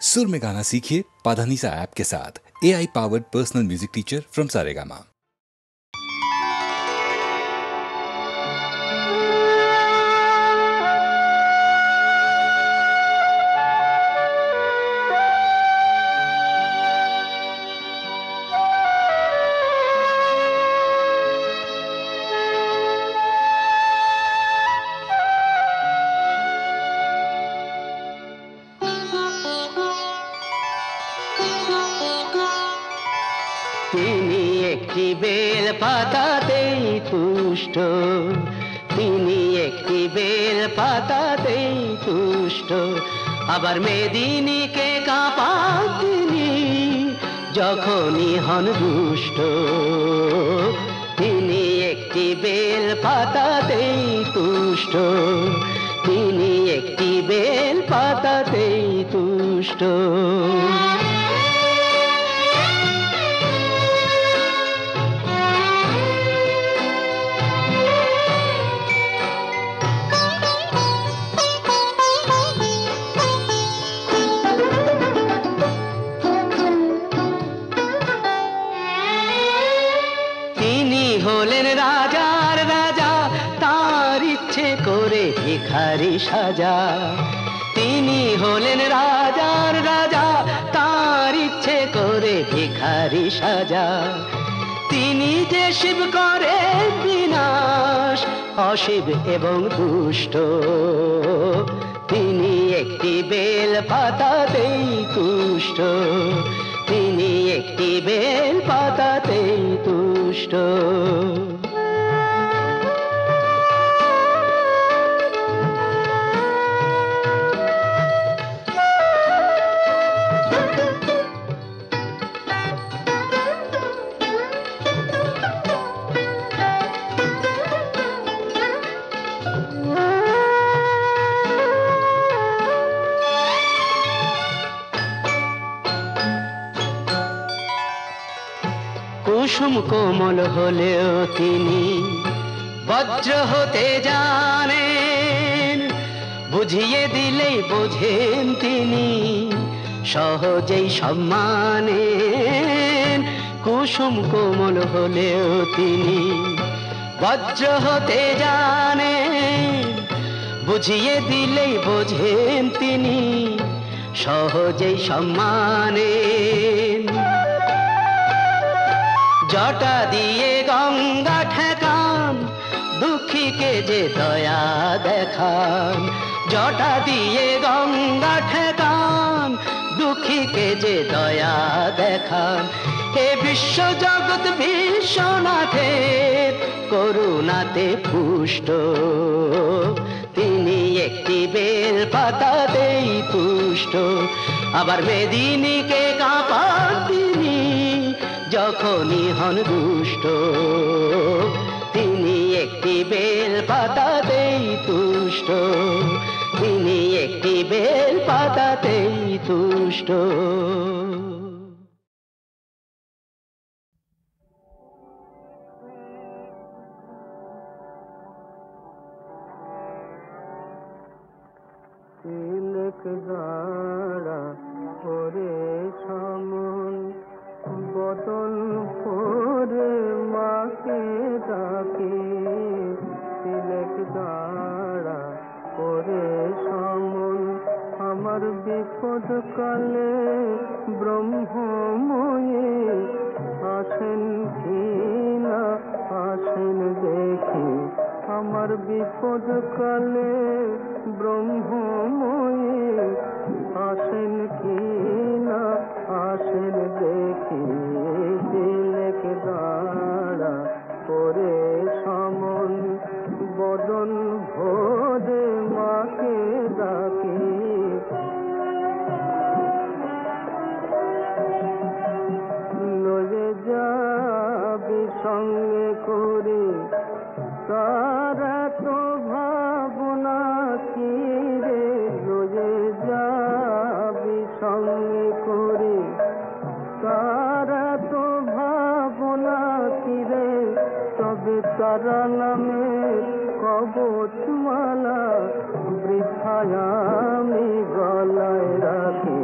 सुर में गाना सीखिए पाधानीसा ऐप के साथ। AI powered personal music teacher from Saregama. তিনি একটি বেল পাতাতেই তুষ্ট, তিনি একটি বেল পাতাতেই তুষ্ট, আবার মেদিনীকে কাঁপান তিনি যখনই হন দুষ্ট। তিনি একটি বেল পাতাতেই তুষ্ট, তিনি একটি বেল পাতাতেই তুষ্ট। হলেন রাজার রাজা, তার ইচ্ছে করে ভিখারি সাজা। তিনি হলেন রাজার রাজা, তার ইচ্ছে করে ভিখারি সাজা। তিনি যে শিব করে বিনাশ, অশিব এবং দুষ্ট। তিনি একটি বেল পাতাতেই তুষ্ট, তিনি একটি বেল পাতাতেই তুষ্ট। কুসুম কোমল হলেও তিনি বজ্র হতে জানেন, বুঝিয়ে দিলেই বোঝেন তিনি সহজেই সম্মানেন। কুসুম কোমল হলেও তিনি বজ্র হতে জানেন, বুঝিয়ে দিলেই বোঝেন তিনি সহজেই সম্মানেন। জটা দিয়ে গঙ্গা ঠেকান, দুঃখীকে যে দয়া দেখান। জটা দিয়ে গঙ্গা ঠেকান, দুঃখীকে যে দয়া দেখান। হে বিশ্ব জগৎ বিশ্বনাথের করুণাতে পুষ্ট, তিনি একটি বেল পাতাতেই তুষ্ট, আবার মেদিনীকে কাঁপান তিনি যখনই হন দুষ্ট। তিনি একটি বেল পাতাতেই তুষ্ট, তিনি একটি বেল পাতাতেই তুষ্ট। তিলক গাড়া করে সমন বদন করে মাকে ডাকে। তিলক গাড়া করে সমন আমার বিপদ কালে ব্রহ্মময়ী আসেন কি না আসেন দেখি। আমার বিপদ কালে ব্রহ্মময়ী আসেন কি না আসেন দেখি। তিলক গাড়া করে সমন বদন ভরে মাকে ডাকি। লয়ে যাবি সঙ্গে করে তারা তো ভাবনা কি রে। লয়ে যাবি সঙ্গে করে তারা তো ভাবনা কি রে। তবে তারা নামে কবচমালা বৃথায় আমি গলায় রাখি।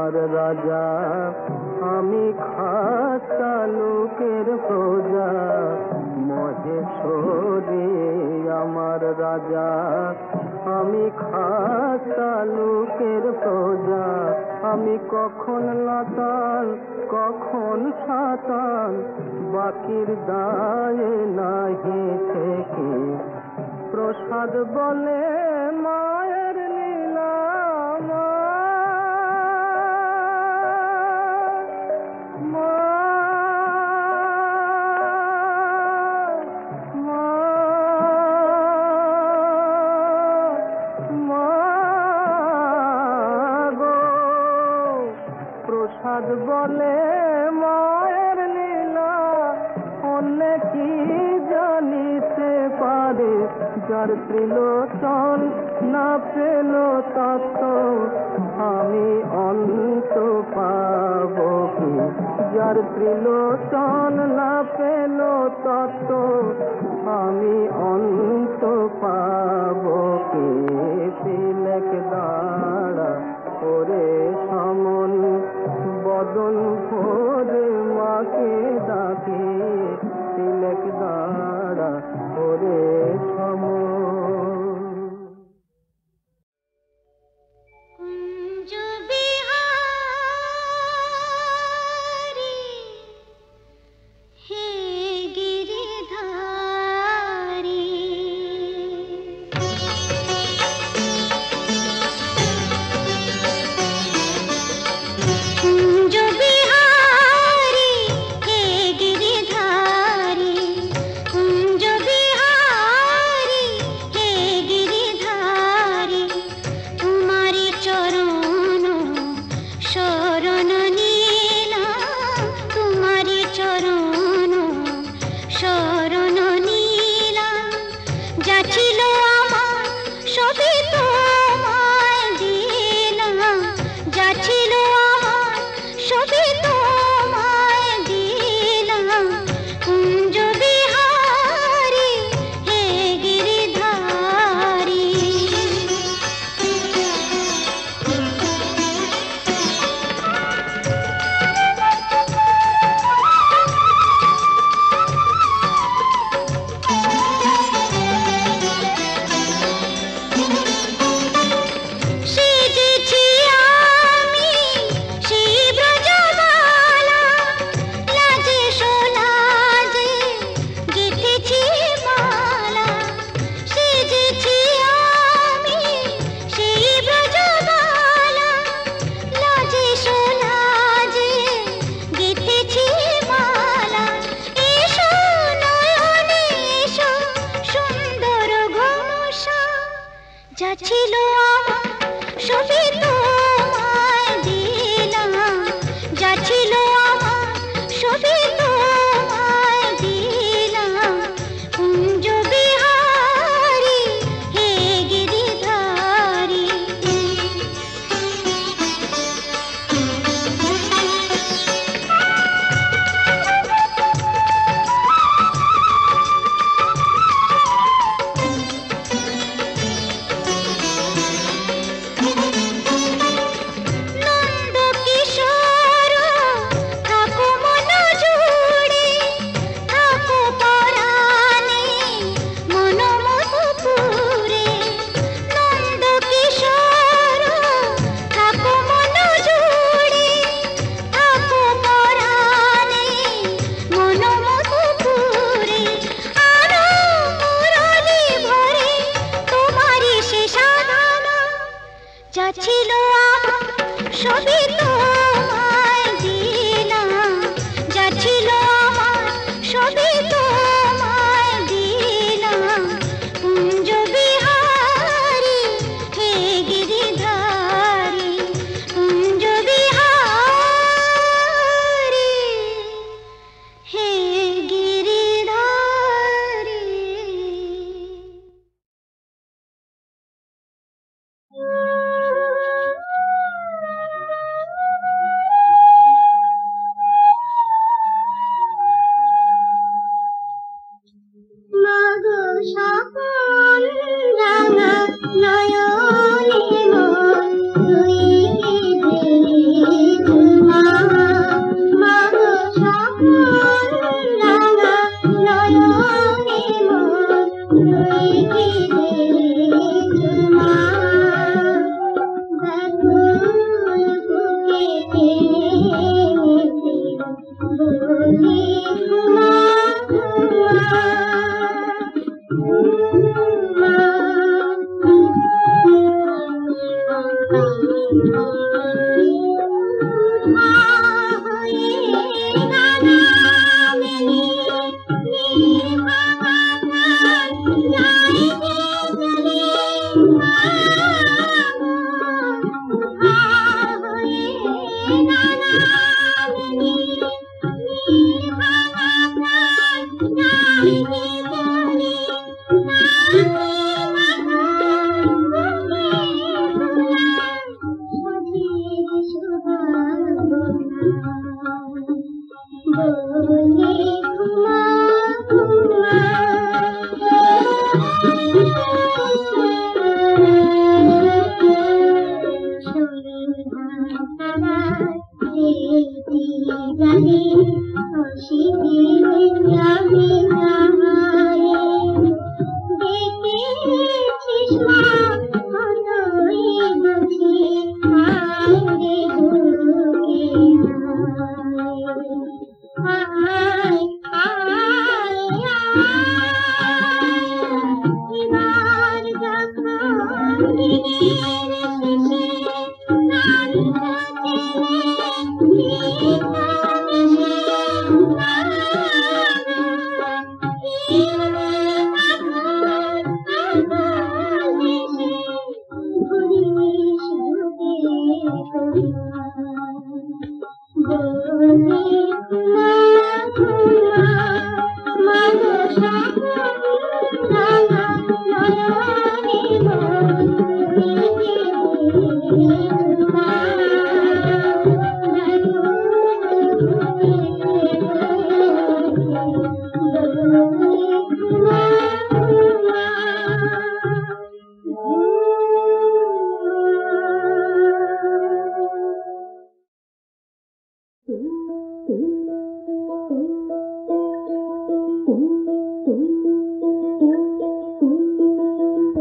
আমার রাজা, আমি খাস্তা লোকের প্রজা, মহেশ্বরী আমার রাজা, আমি খাস্তা লোকের প্রজা। আমি কখন লাতাল কখন সাতাল, বাকির দায়ে নাহি থেকে, প্রসাদ বলে মায়ের লীলা। প্রসাদ বলে মায়ের লীলা, অন্য কি জানিতে পারে, যার ত্রিলোচন না পেল তত্ত্ব, আমি অন্ত পাব কি? যার ত্রিলোচন না পেল তত্ত্ব, আমি অন্ত পাব কি? তিলক দাঁড়া ওরে সমন, বদন ভোরে মাকে ডাকে, তিলক দাঁড়া ওরে সমন। কুঞ্জ বিহারী হে গিরিধারী, কুঞ্জ বিহারী হে গিরিধারী, কুঞ্জ বিহারী হে গিরিধারী, তোমারি চরণ শরণ নীলাম, তোমারি চরণ শরণ নীলাম। যা ছিল আমার সবই তোমায় দিলাম, যা ছিল আমার সবই তোমায় দিলাম। কুঞ্জ বিহারী হে গিরিধারী। সেজেছি আমি সেই ব্রজবালা, লাজে সোলাজে গেঁথেছি মালা। সেজেছি আমি সেই ব্রজবালা, লাজে সোলাজে গেঁথেছি মালা। এসো নয়নে এসো সুন্দর ঘোষা, যা ছিল আমার সবই তোমায় দিলাম, যা ছিল আমার সবই তোমায় দিলাম। কুঞ্জ বিহারী হে গিরিধারী। নন্দ কিশোর থাকো মন জুড়ে, থাকো পরাণে মন মধুপুরে। নন্দ কিশোর থাকো মন জুড়ে, থাকো পরাণে মন মধুপুরে। আরো মুরলি ভরে তোমারি সে সাধনা, যা ছিল আমার সবই তোমায় দিলাম, যা ছিল আমার সবই তোমায় দিলাম। কুঞ্জ বিহারী হে গিরিধারী, কুঞ্জ বিহারী হে গিরিধারী।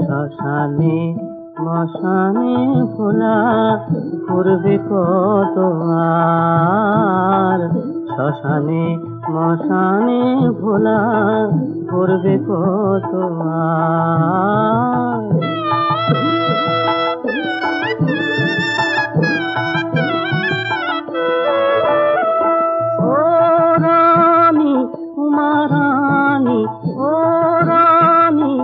শ্মশানে মশানে ভোলা করবে কত আর, শ্মশানে মশানে ভোলা করবে কত আর। ও রানী উমারানী, ও রানী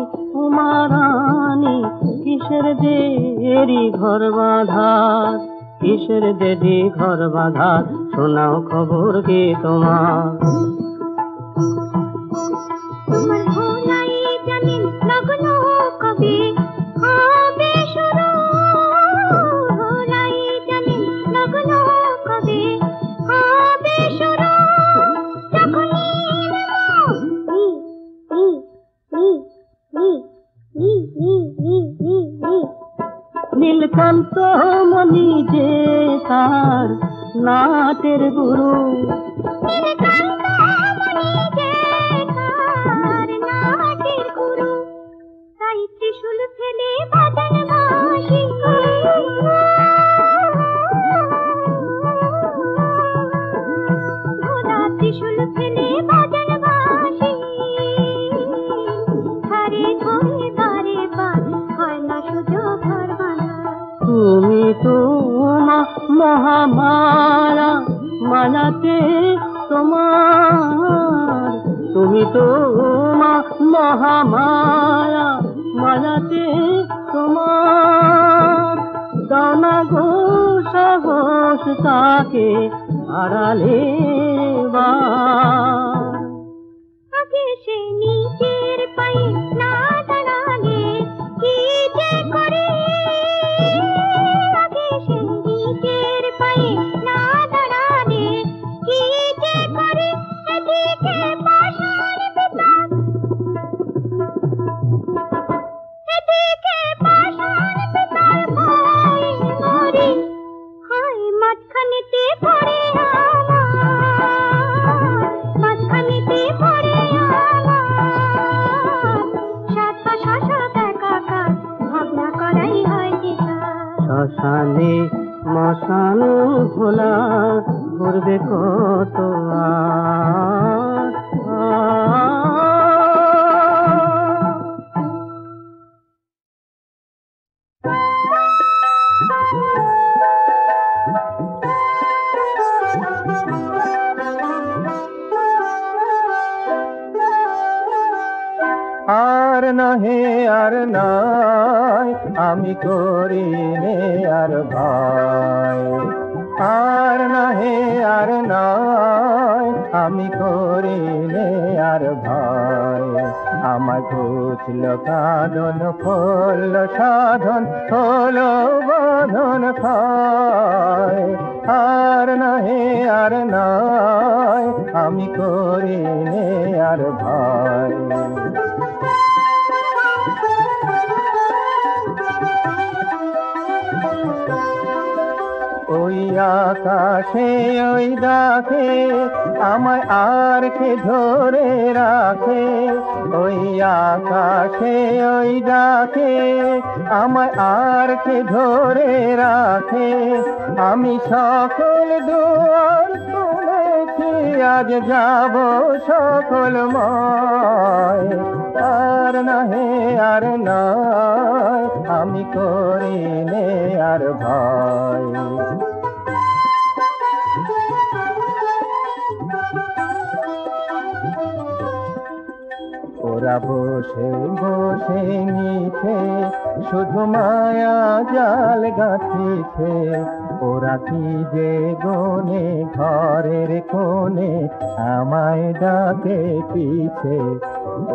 উমারানী, কিসের দেরি ঘর বাঁধার, কিসের দেরি ঘর বাঁধার, শোনাও খবর কি তোমার। তোমার ভোলাই জানেন লগ্ন কবে হবে শুরু, ভোলাই জানেন লগ্ন কবে হবে শুরু, যখনই নীলকান্ত মণি যে তার নাটের গুরু, নীলকান্ত মণি যে তার নাটের গুরু, তাই ত্রিশূল ফেলে বাজান বাঁশি, ভোলা ত্রিশূল ফেলে বাজান বাঁশি, ধারে ধরে বারে বার হয় না সুযোগ ঘর বাঁধা। তুমি তো মহামায়া মায়াতে তোমার, তুমি তো মহামায়া মায়াতে তোমার, দানা গো সাহস তাকে আড়ালে বার। আগে সে নিজের পায়ে না দাঁড়ালে কি যে করে, আগে সে নিজের পায়ে না দাঁড়ালে কি যে করে, এদিকে পাষাণ পিতার, এদিকে পাষাণ পিতার ভয়ে মরে, হায় মাঝখানেতে পড়ে আমার, মাঝখানেতে পড়ে আমার, মশান ভোলা করবে কত আর নহে আর নাই আমি করি নে আর ভাই, আর নহে আর নাই আমি করি নে আর ভাই। আমার ঘুচল কাঁদন ফল সাধন হলো বাঁধন খায়, আর নহে আর নাই আমি করি নে আর ভাই। ওই আকাশে ওই ডাকে আমায় আর কে ধরে রাখে, ওই আকাশে ওই ডাকে আমায় আর কে ধরে রাখে। আমি সকল দুয়ার খুলেছি আজ যাব সকল ময়, আর নহে আর নয় আমি করি নে আর ভাই। ওরা বসে বসে নিছে শুধু মায়া জাল গাঁথিছে, ওরা কি যে গনে ঘরের কোণে আমায় ডাকে পিছে।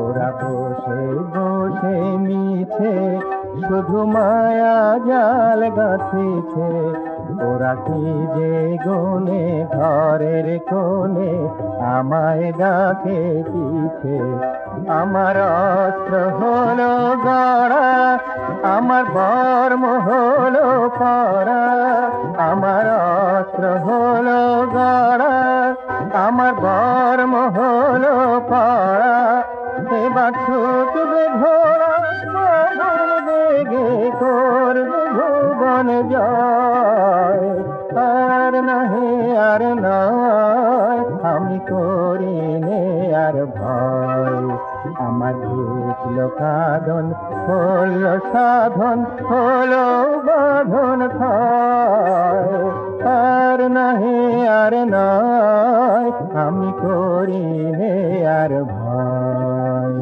ওরা বসে বসে নিছে শুধু মায়া জাল গাঁথিছে, ওরা কি যে গনে ঘরের কোণে আমায় ডাকে পিছে। আমার অস্ত্র হলো গড়া, আমার বর্ম হলো পরা, আমার অস্ত্র হলো গড়া, আমার বর্ম হলো পরা। এবার ছুটবে ঘোড়া মরণ বেগে করবে ভুবন জয়, আর নহে আর নয় আমি করি নে আর ভয়। আমার ঘুচল কাঁদন হল সাধন হলো বাঁধন খায়, আর নহে আর নয় আমি করি নে আর ভয়।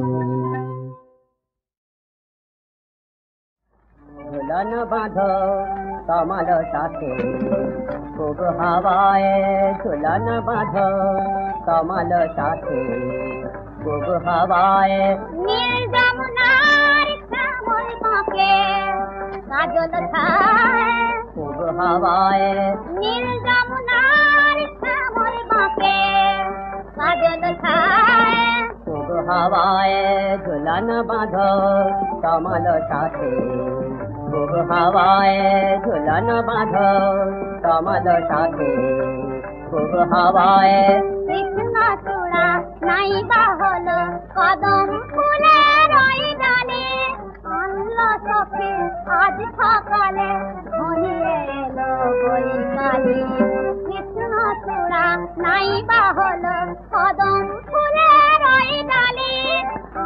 ঝুলন বাঁধো কমল সাথে খুব হাওয়ায়, ঝুলন বাঁধো কমল সাথে খুব হাওয়ায়। নীল যমুনার শ্যামল বাঁকে কাজল ছায়, খুব হাওয়ায়। নীল যমুনার শ্যামল বাঁকে কাজল ছায়, খুব হাওয়ায়। ঝুলন বাঁধো কমল সাথে খুব হাওয়ায়, ঝুলন বাঁধো কমল সাথে খুব হাওয়ায়। কৃষ্ণ চূড়া নাই বা হলো কদম ফুলের ওই ডালে, আনলো সখী আজ সকালে ঘনিয়ে এলো বৈকালে। কৃষ্ণ চূড়া নাই বা হলো কদম ফুলের ওই ডালে,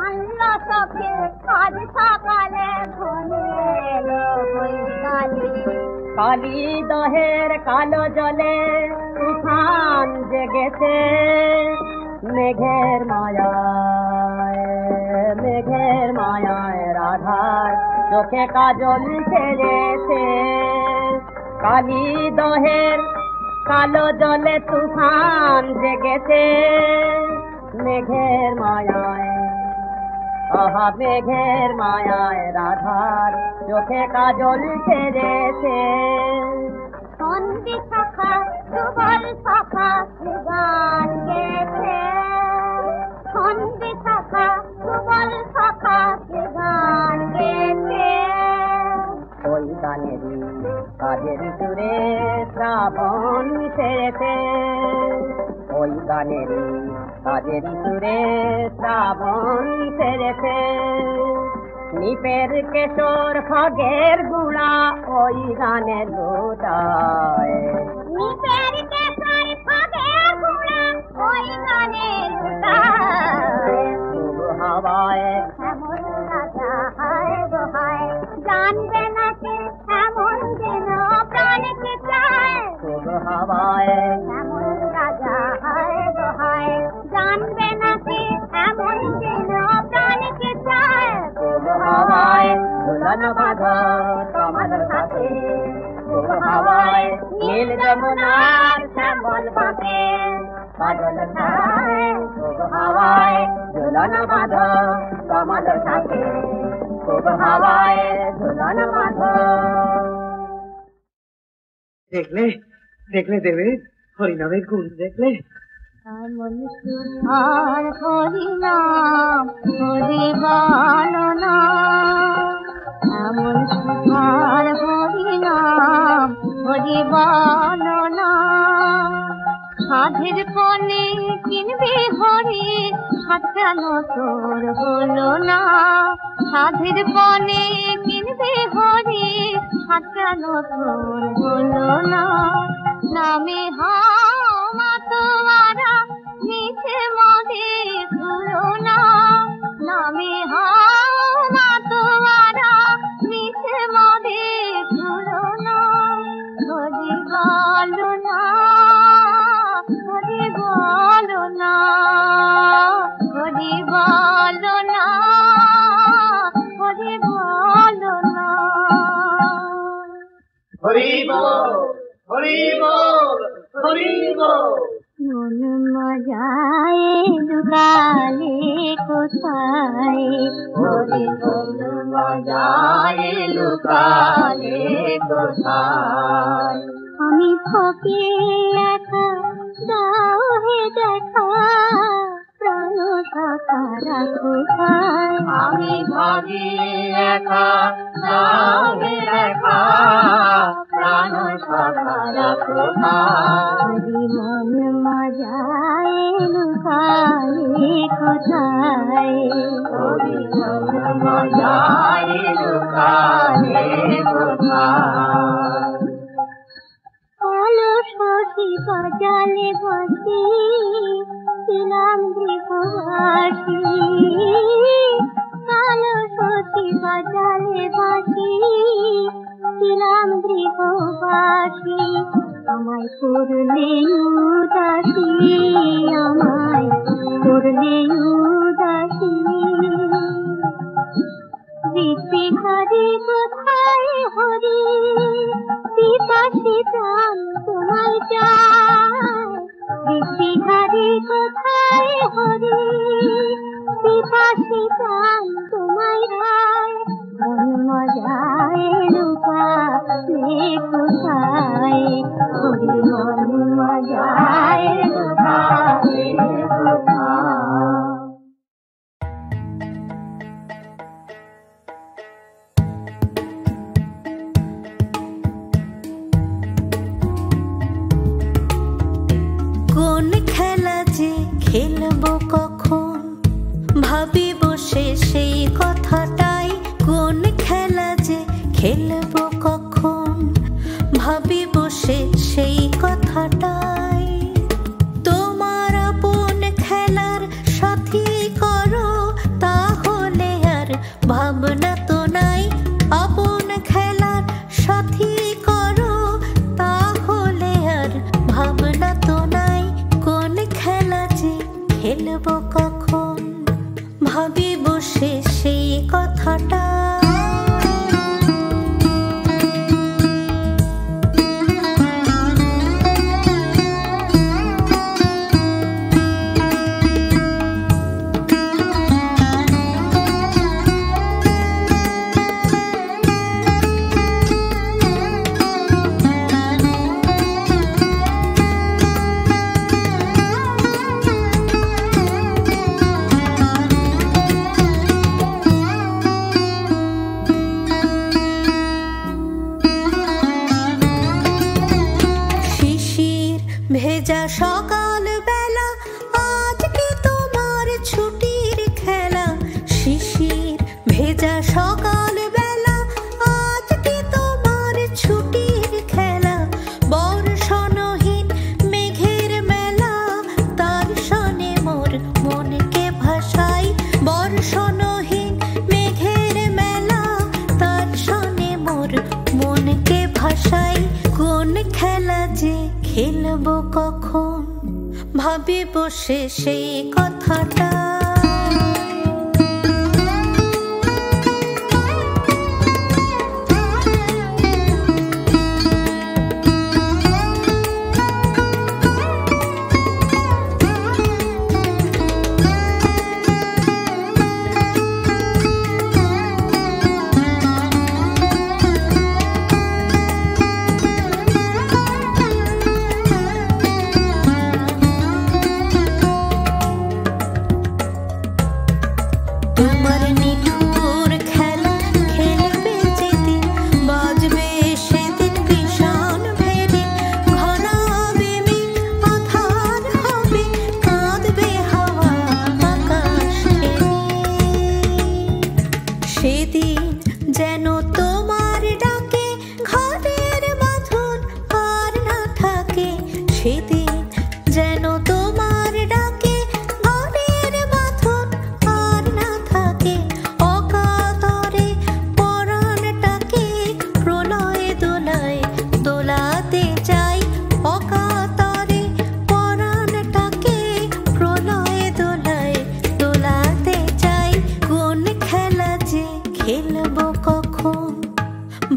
আনলো সখী আজ সকালে ঘনিয়ে এলো বৈকালে। কালী দহের কালো জলে তুফান জেগেছে, মেঘের মায়ায় মেঘের মায়ায় রাধার চোখে কাজল ছেড়েছে। কালী দহের কালো জলে তুফান জেগেছে, মেঘের মায়ায় আহা মেঘের মায়ায় রাধার চোখে কাজল ছেড়েছে। সন্ধি শাখা সুবল শাখা গান গেছে, সন্ধি শাখা সুবল শাখা গান গেছে। ওই গানেরই কাজের সুরে শ্রাবণ ছেড়েছে, ওই গানেরই কাজের সুরে শ্রাবণ ছেড়েছে। নিপের কেশর খগের গুড়া ওই গানে লুটায় নিপের কেশর খগের গুড়া ওই গানে লুটায় হাওয়ায় এমন রাজা হায় গো হায় জানবে নাকি এমন যেন প্রাণকে চায় হাওয়ায় এমন রাজা হায় গো হায় জানবে নাকি এমন যেন প্রাণকে চায় হাওয়ায় দুলন বাঁধো তোমার সাথে হাওয়ায় নীল যমুনার শ্যামল বাঁকে বাদল ছায় হাওয়ায় দুলন বাঁধো তোমার সাথে হাওয়ায় দুলন বাঁধো। দেখলে দেখলে দেবে হরিনামের গুণ দেখলে এমন সুধার হরিনাম হরি বলনা এমন সুধার হরিনাম হরি বলনা সাধের কনে কিনবি হরি সাজানো তোর হলো না সাধের কনে কিনবি হরি সাজানো তোর হলো না নামে হামা তোমারা মিছে মদে ভুলো না নামে হামা তোমারা মিছে মদে ভুলো না হরি বলো না হরি বলো না হরি বলো না হরি বলো না হরি বল হরি বল হরি বল মন মজায় লুকালে কোথায় হরি বল মজায় লুকালে কোথায় আমি ফকে একা দাও হে দেখা প্রাণ শাখা রাখো আমি ভাবি একা নামে রেখা প্রাণ শাখা রাখো হরি মন মজায় লুকালে কোথায় হরি বল মজায় লুকালে কোথায় কালো শশী বাজালে বাঁশি ছিলাম গৃহবাসী কালো শশী বাজালে বাঁশি ছিলাম গৃহবাসী আমায় করলে উদাসী আমায় করলে উদাসী বৃত্তি হরি কোথায় হরি পিপাসী প্রাণ তোমায় চায় বৃত্তি হরি কোথায় হরি পিপাসী প্রাণ তোমায় রায় মন মজায় লুকালে কোথায় হরি মন মজায় লুকালে কোথায় কোন খেলা যে খেলবো কখন ভাবি বসে সেই কথাটাই কোন খেলা যে খেলবো কখন ভাবি বসে সেই কথাটাই তোমার আপন খেলার সাথী করো তাহলে আর ভাবনা তো নাই আপন খেলার সাথী করো তাহলে আর ভাবনা তো নাই কোন খেলা যে খেলবো কখন ভাবি বসে সেই কথাটা ভেজা সকাল বেলা আজ কি তোমার ছুটির খেলা শিশির ভেজা খেলা যে খেলবো কখন, ভাবি বসে সেই কথাটা।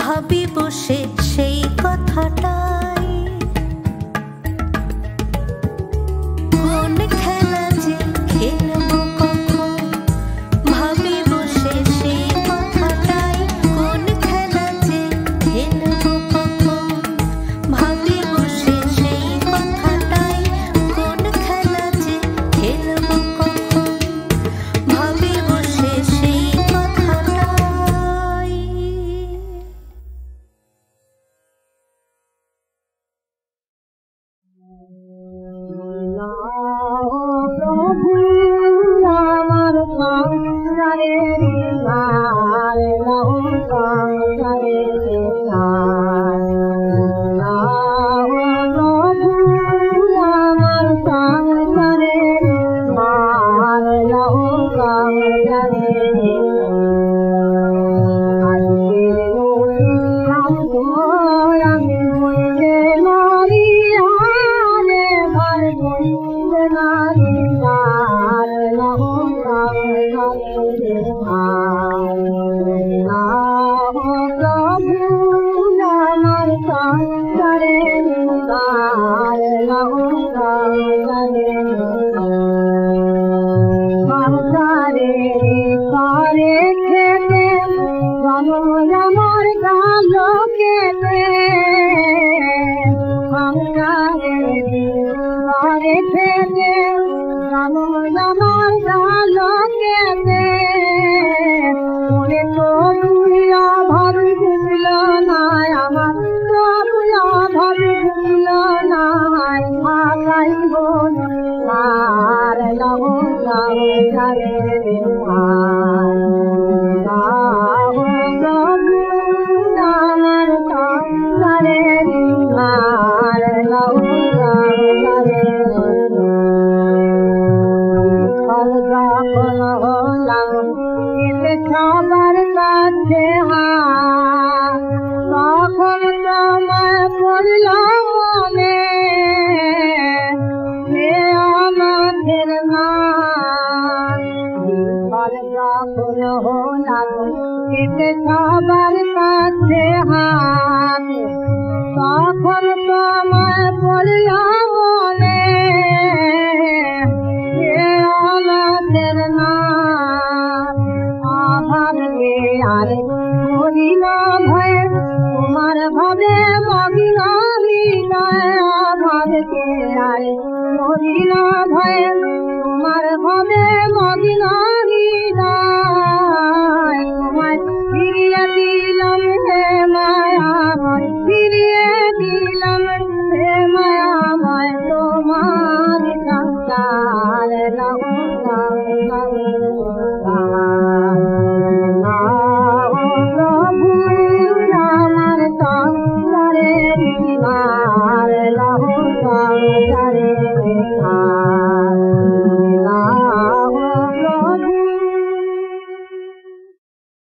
ভাবি বসে সেই কথাটাই, কোন খেলা যে খেলবো কখন, ভাবি বসে সেই কথাটাই, কোন খেলা যে খেলবো কখন, ভাবি বসে সেই কথাটাই, কোন খেলা যে খেলবো কখন, ভাবি বসে সেই কথাটাই। সবার কাছে হাত তখন তোমায় পড়লাম মনে আমাদের না অভাবকে আর করিল ভয় তোমার ভাবে মগিল হৃদয় অভাবকে আর করিল ভয় তোমার ভাবে মগিল হৃদয় তোমায় ফিরিয়ে দিলাম হে মায়াময় ফিরিয়ে দিলাম হে মায়াময় তোমার সংসার